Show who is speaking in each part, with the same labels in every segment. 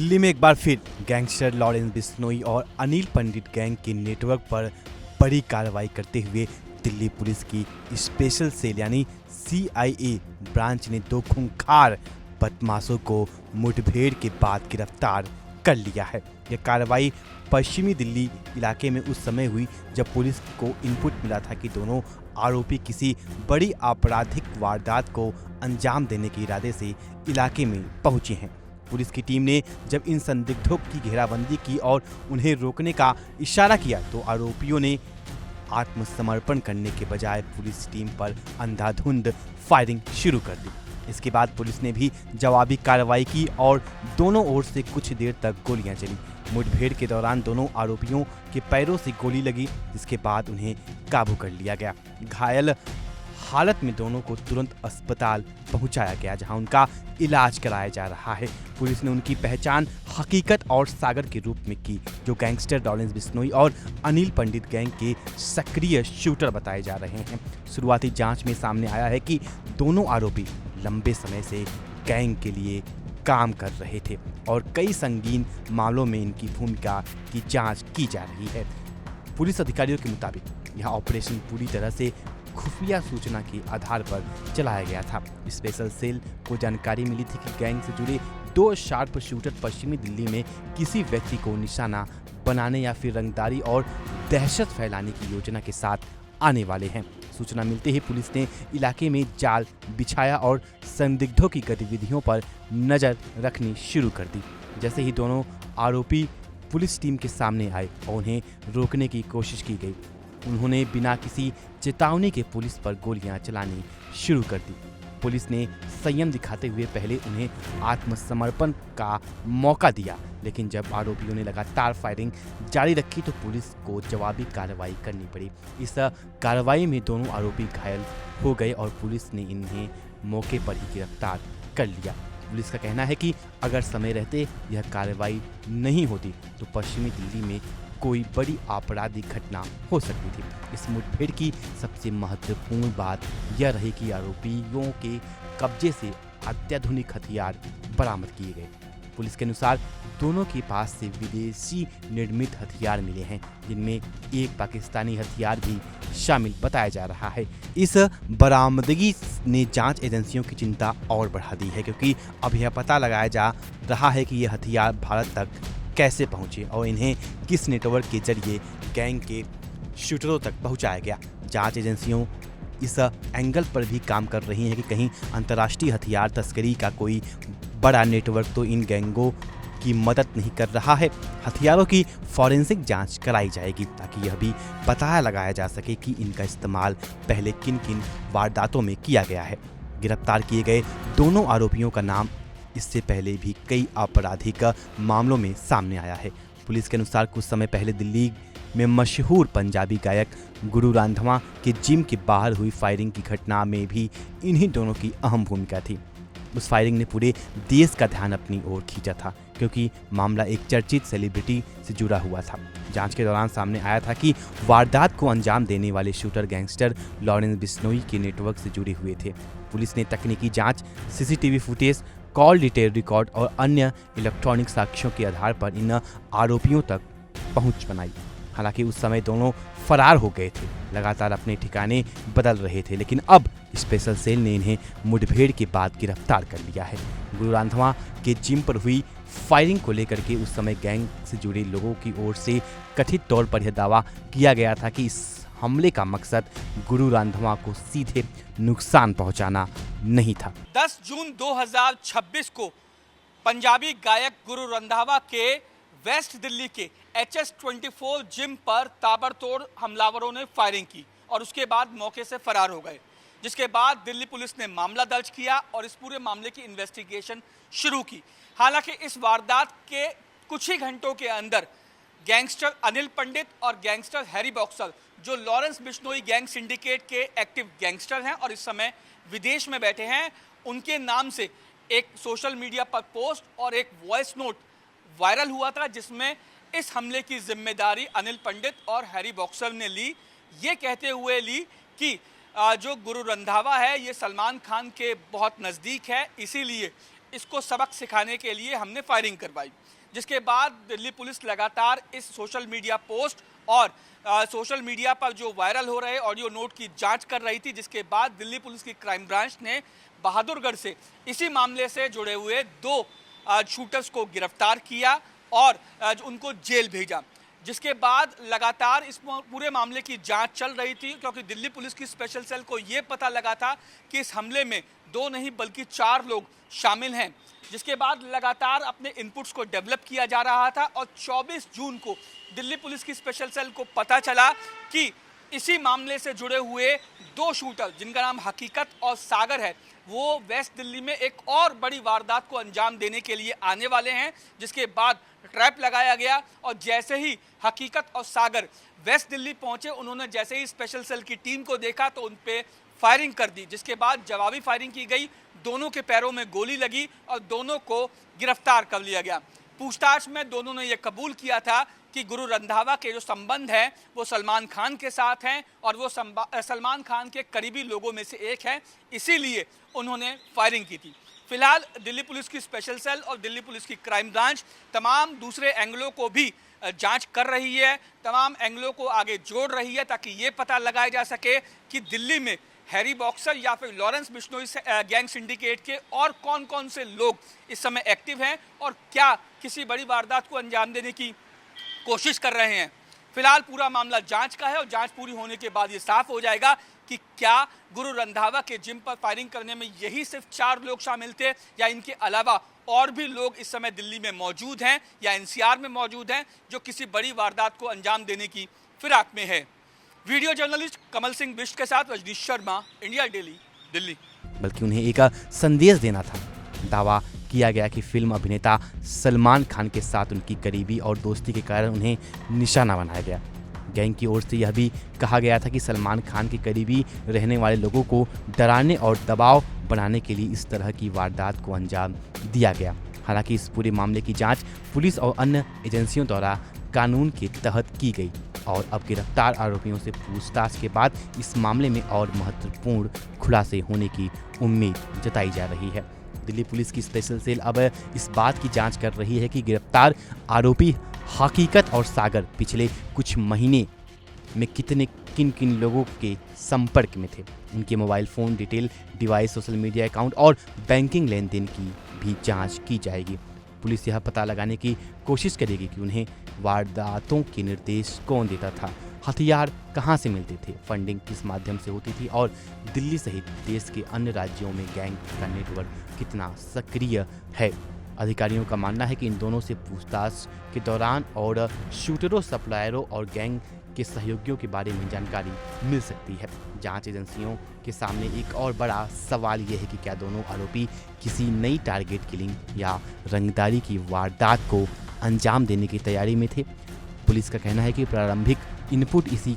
Speaker 1: दिल्ली में एक बार फिर गैंगस्टर लॉरेंस बिश्नोई और अनिल पंडित गैंग के नेटवर्क पर बड़ी कार्रवाई करते हुए दिल्ली पुलिस की स्पेशल सेल यानी CIA ब्रांच ने दो खूंखार बदमाशों को मुठभेड़ के बाद गिरफ्तार कर लिया है। यह कार्रवाई पश्चिमी दिल्ली इलाके में उस समय हुई जब पुलिस को इनपुट मिला था कि दोनों आरोपी किसी बड़ी आपराधिक वारदात को अंजाम देने के इरादे से इलाके में पहुंचे हैं। पुलिस की टीम ने जब इन संदिग्धों की घेराबंदी की और उन्हें रोकने का इशारा किया तो आरोपियों ने आत्मसमर्पण करने के बजाय पुलिस टीम पर अंधाधुंध फायरिंग शुरू कर दी। इसके बाद पुलिस ने भी जवाबी कार्रवाई की और दोनों ओर से कुछ देर तक गोलियां चली। मुठभेड़ के दौरान दोनों आरोपियों के पैरों से गोली लगी, जिसके बाद उन्हें काबू कर लिया गया। घायल हालत में दोनों को तुरंत अस्पताल पहुंचाया गया, जहां उनका इलाज कराया जा रहा है। पुलिस ने उनकी पहचान हकीकत और सागर के रूप में की, जो गैंगस्टर लॉरेंस बिश्नोई और अनिल पंडित गैंग के सक्रिय शूटर बताए जा रहे हैं। शुरुआती जांच में सामने आया है कि दोनों आरोपी लंबे समय से गैंग के लिए काम कर रहे थे और कई संगीन मामलों में इनकी भूमिका की जांच की जा रही है। पुलिस अधिकारियों के मुताबिक यह ऑपरेशन पूरी तरह से खुफिया सूचना के आधार पर चलाया गया था। स्पेशल सेल को जानकारी मिली थी कि गैंग से जुड़े दो शार्प शूटर पश्चिमी दिल्ली में किसी व्यक्ति को निशाना बनाने या फिर रंगदारी और दहशत फैलाने की योजना के साथ आने वाले हैं। सूचना मिलते ही पुलिस ने इलाके में जाल बिछाया और संदिग्धों की गतिविधियों पर नजर रखनी शुरू कर दी। जैसे ही दोनों आरोपी पुलिस टीम के सामने आए और उन्हें रोकने की कोशिश की गई, उन्होंने बिना किसी चेतावनी के पुलिस पर गोलियां चलानी शुरू कर दी। पुलिस ने संयम दिखाते हुए पहले उन्हें आत्मसमर्पण का मौका दिया, लेकिन जब आरोपियों ने लगातार फायरिंग जारी रखी तो पुलिस को जवाबी कार्रवाई करनी पड़ी। इस कार्रवाई में दोनों आरोपी घायल हो गए और पुलिस ने इन्हें मौके पर ही गिरफ्तार कर लिया। पुलिस का कहना है कि अगर समय रहते यह कार्रवाई नहीं होती तो पश्चिमी दिल्ली में कोई बड़ी आपराधिक घटना हो सकती थी। इस मुठभेड़ की सबसे महत्वपूर्ण बात यह रही कि आरोपियों के कब्जे से अत्याधुनिक हथियार बरामद किए गए। पुलिस के अनुसार दोनों के पास से विदेशी निर्मित हथियार मिले हैं, जिनमें एक पाकिस्तानी हथियार भी शामिल बताया जा रहा है। इस बरामदगी ने जांच एजेंसियों की चिंता और बढ़ा दी है, क्योंकि अब यह पता लगाया जा रहा है कि ये हथियार भारत तक कैसे पहुंचे और इन्हें किस नेटवर्क के जरिए गैंग के शूटरों तक पहुंचाया गया। जांच एजेंसियों इस एंगल पर भी काम कर रही हैं कि कहीं अंतर्राष्ट्रीय हथियार तस्करी का कोई बड़ा नेटवर्क तो इन गैंगों की मदद नहीं कर रहा है। हथियारों की फॉरेंसिक जांच कराई जाएगी ताकि यह भी पता लगाया जा सके कि इनका इस्तेमाल पहले किन किन वारदातों में किया गया है। गिरफ्तार किए गए दोनों आरोपियों का नाम इससे पहले भी कई आपराधिक मामलों में सामने आया है। पुलिस के अनुसार कुछ समय पहले दिल्ली में मशहूर पंजाबी गायक गुरु रंधावा के जिम के बाहर हुई फायरिंग की घटना में भी इन्हीं दोनों की अहम भूमिका थी। उस फायरिंग ने पूरे देश का ध्यान अपनी ओर खींचा था, क्योंकि मामला एक चर्चित सेलिब्रिटी से जुड़ा हुआ था। जांच के दौरान सामने आया था कि वारदात को अंजाम देने वाले शूटर गैंगस्टर लॉरेंस बिश्नोई के नेटवर्क से जुड़े हुए थे। पुलिस ने तकनीकी जांच, CCTV footage, call detail record और अन्य इलेक्ट्रॉनिक साक्ष्यों के आधार पर इन आरोपियों तक पहुंच बनाई। हालांकि उस समय दोनों फरार हो गए थे, लगातार अपने ठिकाने बदल रहे थे, लेकिन अब स्पेशल सेल ने इन्हें मुठभेड़ के बाद गिरफ्तार कर लिया है। गुरु रंधावा के जिम पर हुई फायरिंग को लेकर के उस समय गैंग से जुड़े लोगों की ओर से कथित तौर पर यह दावा किया गया था कि इस हमले का मकसद गुरु रंधावा को सीधे नुकसान पहुंचाना नहीं था।
Speaker 2: 10 जून 2026 को पंजाबी गायक गुरु रंधावा के वेस्ट दिल्ली के HS24 जिम पर ताबड़तोड़ हमलावरों ने फायरिंग की और उसके बाद मौके से फरार हो गए, जिसके बाद दिल्ली पुलिस ने मामला दर्ज किया और इस पूरे मामले की इन्वेस्टिगेशन शुरू की। हालांकि इस वारदात के कुछ ही घंटों के अंदर गैंगस्टर अनिल पंडित और गैंगस्टर हैरी बॉक्सर, जो लॉरेंस बिश्नोई गैंग सिंडिकेट के एक्टिव गैंगस्टर हैं और इस समय विदेश में बैठे हैं, उनके नाम से एक सोशल मीडिया पर पोस्ट और एक वॉइस नोट वायरल हुआ था, जिसमें इस हमले की जिम्मेदारी अनिल पंडित और हैरी बॉक्सर ने ली, ये कहते हुए ली कि जो गुरु रंधावा है ये सलमान खान के बहुत नज़दीक है, इसीलिए इसको सबक सिखाने के लिए हमने फायरिंग करवाई। जिसके बाद दिल्ली पुलिस लगातार इस सोशल मीडिया पोस्ट और सोशल मीडिया पर जो वायरल हो रहे ऑडियो नोट की जांच कर रही थी, जिसके बाद दिल्ली पुलिस की क्राइम ब्रांच ने बहादुरगढ़ से इसी मामले से जुड़े हुए 2 शूटर्स को गिरफ्तार किया और उनको जेल भेजा। जिसके बाद लगातार इस पूरे मामले की जांच चल रही थी, क्योंकि दिल्ली पुलिस की स्पेशल सेल को ये पता लगा था कि इस हमले में 2 नहीं बल्कि 4 लोग शामिल हैं। जिसके बाद लगातार अपने इनपुट्स को डेवलप किया जा रहा था और 24 जून को दिल्ली पुलिस की स्पेशल सेल को पता चला कि इसी मामले से जुड़े हुए 2 शूटर, जिनका नाम हकीकत और सागर है, वो वेस्ट दिल्ली में एक और बड़ी वारदात को अंजाम देने के लिए आने वाले हैं। जिसके बाद ट्रैप लगाया गया और जैसे ही हकीकत और सागर वेस्ट दिल्ली पहुंचे, उन्होंने जैसे ही स्पेशल सेल की टीम को देखा तो उन पे फायरिंग कर दी। जिसके बाद जवाबी फायरिंग की गई, दोनों के पैरों में गोली लगी और दोनों को गिरफ्तार कर लिया गया। पूछताछ में दोनों ने यह कबूल किया था कि गुरु रंधावा के जो संबंध हैं वो सलमान खान के साथ हैं और वो सलमान खान के करीबी लोगों में से एक है, इसीलिए उन्होंने फायरिंग की थी। फिलहाल दिल्ली पुलिस की स्पेशल सेल और दिल्ली पुलिस की क्राइम ब्रांच तमाम दूसरे एंगलों को भी जांच कर रही है, तमाम एंगलों को आगे जोड़ रही है, ताकि ये पता लगाया जा सके कि दिल्ली में हैरी बॉक्सर या फिर लॉरेंस बिश्नोई गैंग सिंडिकेट के और कौन कौन से लोग इस समय एक्टिव हैं और क्या किसी बड़ी वारदात को अंजाम देने की कोशिश कर रहे हैं। फिलहाल पूरा मामला जांच का है और जांच पूरी होने के बाद ये साफ हो जाएगा कि क्या गुरु रंधावा के जिम पर फायरिंग करने में यही सिर्फ 4 लोग शामिल थे या इनके अलावा और भी लोग इस समय दिल्ली में मौजूद हैं या एनसीआर में मौजूद हैं जो किसी बड़ी वारदात को अंजाम देने की फिराक में है। वीडियो जर्नलिस्ट कमल सिंह बिष्ट के साथ रजनीश शर्मा, इंडिया डेली, दिल्ली।
Speaker 1: बल्कि उन्हें एक संदेश देना था। दावा किया गया कि फिल्म अभिनेता सलमान खान के साथ उनकी करीबी और दोस्ती के कारण उन्हें निशाना बनाया गया। गैंग की ओर से यह भी कहा गया था कि सलमान खान के करीबी रहने वाले लोगों को डराने और दबाव बनाने के लिए इस तरह की वारदात को अंजाम दिया गया। हालांकि इस पूरे मामले की जांच पुलिस और अन्य एजेंसियों द्वारा कानून के तहत की गई और अब गिरफ्तार आरोपियों से पूछताछ के बाद इस मामले में और महत्वपूर्ण खुलासे होने की उम्मीद जताई जा रही है। दिल्ली पुलिस की स्पेशल सेल अब इस बात की जांच कर रही है कि गिरफ्तार आरोपी हकीकत और सागर पिछले कुछ महीने में किन किन लोगों के संपर्क में थे। उनके mobile phone detail, device, social media account और बैंकिंग लेन देन की भी जांच की जाएगी। पुलिस यह पता लगाने की कोशिश करेगी कि उन्हें वारदातों के निर्देश कौन देता था, हथियार कहां से मिलते थे, फंडिंग किस माध्यम से होती थी और दिल्ली सहित देश के अन्य राज्यों में गैंग का नेटवर्क कितना सक्रिय है। अधिकारियों का मानना है कि इन दोनों से पूछताछ के दौरान और शूटरों, सप्लायरों और गैंग के सहयोगियों के बारे में जानकारी मिल सकती है। जांच एजेंसियों के सामने एक और बड़ा सवाल यह है कि क्या दोनों आरोपी किसी नई टारगेट किलिंग या रंगदारी की वारदात को अंजाम देने की तैयारी में थे। पुलिस का कहना है कि प्रारंभिक इनपुट इसी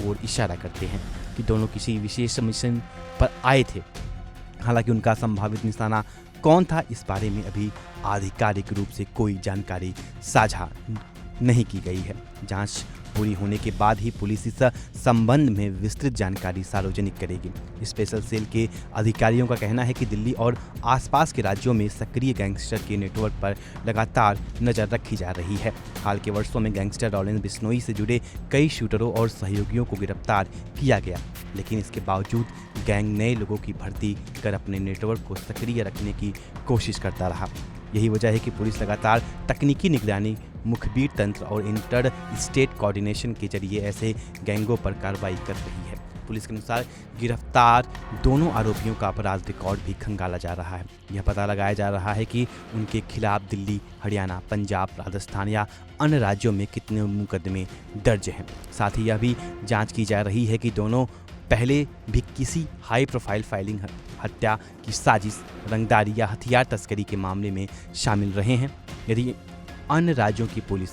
Speaker 1: ओर इशारा करते हैं कि दोनों किसी विशेष मिशन पर आए थे। हालांकि उनका संभावित निशाना कौन था, इस बारे में अभी आधिकारिक रूप से कोई जानकारी साझा नहीं की गई है। जांच पूरी होने के बाद ही पुलिस इस संबंध में विस्तृत जानकारी सार्वजनिक करेगी। स्पेशल सेल के अधिकारियों का कहना है कि दिल्ली और आसपास के राज्यों में सक्रिय गैंगस्टर के नेटवर्क पर लगातार नजर रखी जा रही है। हाल के वर्षों में गैंगस्टर लॉरेंस बिश्नोई से जुड़े कई शूटरों और सहयोगियों को गिरफ्तार किया गया, लेकिन इसके बावजूद गैंग नए लोगों की भर्ती कर अपने नेटवर्क को सक्रिय रखने की कोशिश करता रहा। यही वजह है कि पुलिस लगातार तकनीकी निगरानी, मुखबिर तंत्र और इंटर स्टेट कोऑर्डिनेशन के जरिए ऐसे गैंगों पर कार्रवाई कर रही है। पुलिस के अनुसार गिरफ्तार दोनों आरोपियों का अपराध रिकॉर्ड भी खंगाला जा रहा है। यह पता लगाया जा रहा है कि उनके खिलाफ दिल्ली, हरियाणा, पंजाब, राजस्थान या अन्य राज्यों में कितने मुकदमे दर्ज हैं। साथ ही यह भी जांच की जा रही है कि दोनों पहले भी किसी हाई प्रोफाइल फाइलिंग, हत्या की साजिश, रंगदारी या हथियार तस्करी के मामले में शामिल रहे हैं। यदि अन्य राज्यों की पुलिस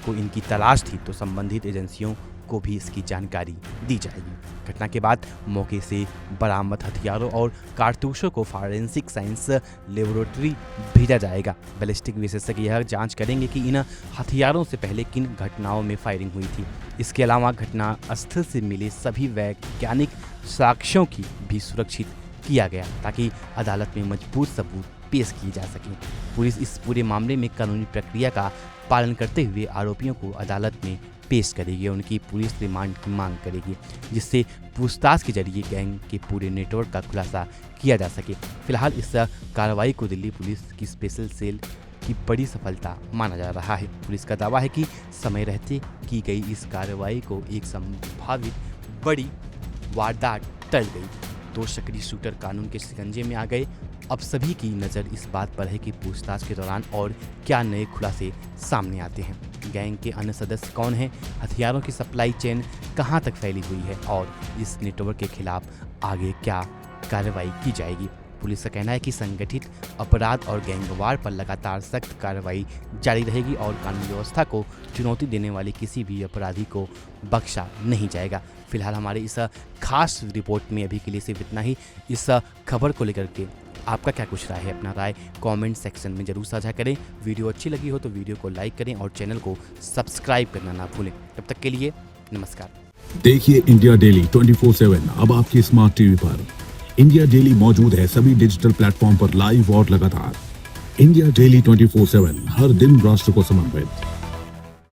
Speaker 1: को इनकी तलाश थी तो संबंधित एजेंसियों को भी इसकी जानकारी दी जाएगी। घटना के बाद मौके से बरामद हथियारों और कारतूसों को फॉरेंसिक साइंस लेबोरेटरी भेजा जाएगा। बैलिस्टिक विशेषज्ञ यह जांच करेंगे कि इन हथियारों से पहले किन घटनाओं में फायरिंग हुई थी। इसके अलावा घटना स्थल से मिले सभी वैज्ञानिक साक्ष्यों की भी सुरक्षित किया गया ताकि अदालत में मजबूत सबूत पेश किए जा सकें। पुलिस इस पूरे मामले में कानूनी प्रक्रिया का पालन करते हुए आरोपियों को अदालत में पेश करेगी और उनकी पुलिस रिमांड की मांग करेगी, जिससे पूछताछ के जरिए गैंग के पूरे नेटवर्क का खुलासा किया जा सके। फिलहाल इस कार्रवाई को दिल्ली पुलिस की स्पेशल सेल की बड़ी सफलता माना जा रहा है। पुलिस का दावा है कि समय रहते की गई इस कार्रवाई को एक संभावित बड़ी वारदात टल गई। 2 सक्रिय शूटर कानून के शिकंजे में आ गए। अब सभी की नज़र इस बात पर है कि पूछताछ के दौरान और क्या नए खुलासे सामने आते हैं। गैंग के अन्य सदस्य कौन हैं, हथियारों की सप्लाई चेन कहां तक फैली हुई है और इस नेटवर्क के खिलाफ आगे क्या कार्रवाई की जाएगी। पुलिस का कहना है कि संगठित अपराध और गैंगवार पर लगातार सख्त कार्रवाई जारी रहेगी और कानून व्यवस्था को चुनौती देने वाले किसी भी अपराधी को बख्शा नहीं जाएगा। फिलहाल हमारे इस खास रिपोर्ट में अभी के लिए सिर्फ इतना ही। इस खबर को लेकर के आपका क्या कुछ राय है, अपना राय कमेंट सेक्शन में जरूर साझा करें। वीडियो अच्छी लगी हो तो वीडियो को लाइक करें और चैनल को सब्सक्राइब करना ना भूलें। तब तक के लिए नमस्कार।
Speaker 3: देखिए इंडिया डेली 24/7 अब आपकी स्मार्ट टीवी पर। इंडिया डेली मौजूद है सभी डिजिटल प्लेटफॉर्म पर लाइव और लगातार। इंडिया डेली 24/7 हर दिन राष्ट्र को समर्पित।